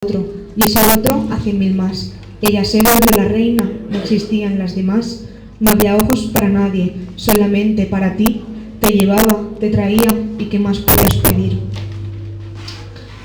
otro, y ese otro a 100.000 más. Ella se volvió la reina, no existían las demás. No había ojos para nadie, solamente para ti. Te llevaba, te traía, y ¿qué más podías pedir?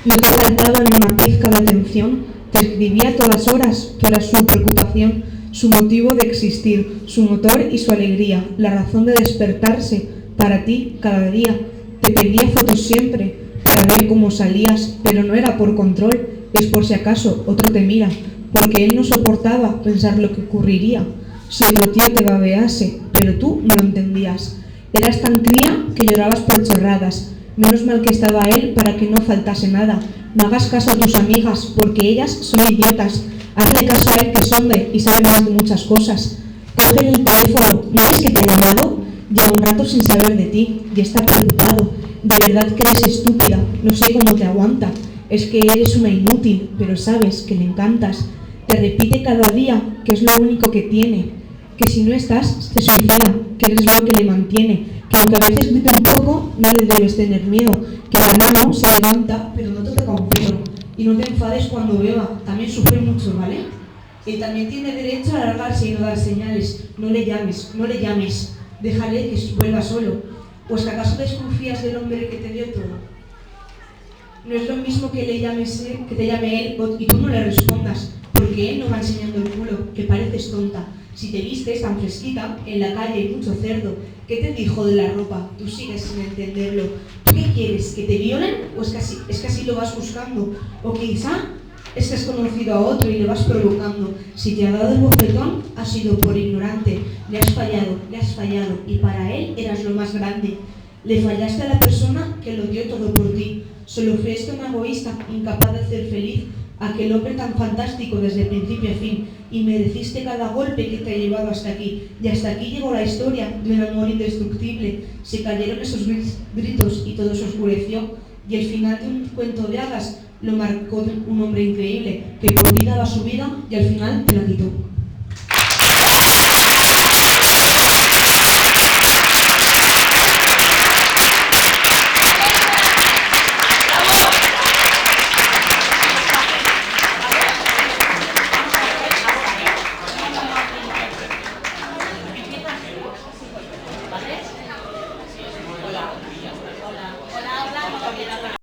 No te faltaba ni una pizca de atención, te escribía a todas horas, tú eras su preocupación, su motivo de existir, su motor y su alegría, la razón de despertarse, para ti, cada día. Te pedía fotos siempre, para ver cómo salías, pero no era por control, es por si acaso otro te mira, porque él no soportaba pensar lo que ocurriría si otro tío te babease, pero tú no lo entendías. Eras tan cría que llorabas por chorradas. Menos mal que estaba él para que no faltase nada. No hagas caso a tus amigas, porque ellas son idiotas. Hazle caso a él, que es hombre y sabe más de muchas cosas. Cógele el teléfono, ¿no ves que te ha llamado? Lleva un rato sin saber de ti y está preocupado. De verdad que eres estúpida, no sé cómo te aguanta. Es que eres una inútil, pero sabes que le encantas. Te repite cada día que es lo único que tiene, que si no estás, se suicida, que eres lo que le mantiene, que aunque a veces grite un poco, no le debes tener miedo, que la mano se levanta, pero no te toca un pelo. Y no te enfades cuando beba, también sufre mucho, ¿vale? Él también tiene derecho a alargarse y no dar señales. No le llames, no le llames, déjale que vuelva solo. Pues que acaso desconfías del hombre que te dio todo. No es lo mismo que te llame él y tú no le respondas, porque él no va enseñando el culo, que pareces tonta. Si te vistes tan fresquita, en la calle hay mucho cerdo. ¿Qué te dijo de la ropa? Tú sigues sin entenderlo. ¿Tú qué quieres? ¿Que te violen? ¿O es que así lo vas buscando? ¿O quizá es que has conocido a otro y le vas provocando? Si te ha dado el bofetón, ha sido por ignorante. Le has fallado, y para él eras lo más grande. Le fallaste a la persona que lo dio todo por ti. Solo fuiste un egoísta, incapaz de hacer feliz a aquel hombre tan fantástico desde principio a fin, y mereciste cada golpe que te ha llevado hasta aquí. Y hasta aquí llegó la historia de un amor indestructible. Se cayeron esos gritos y todo se oscureció, y el final de un cuento de hadas lo marcó un hombre increíble, que por ti daba su vida y al final te la quitó.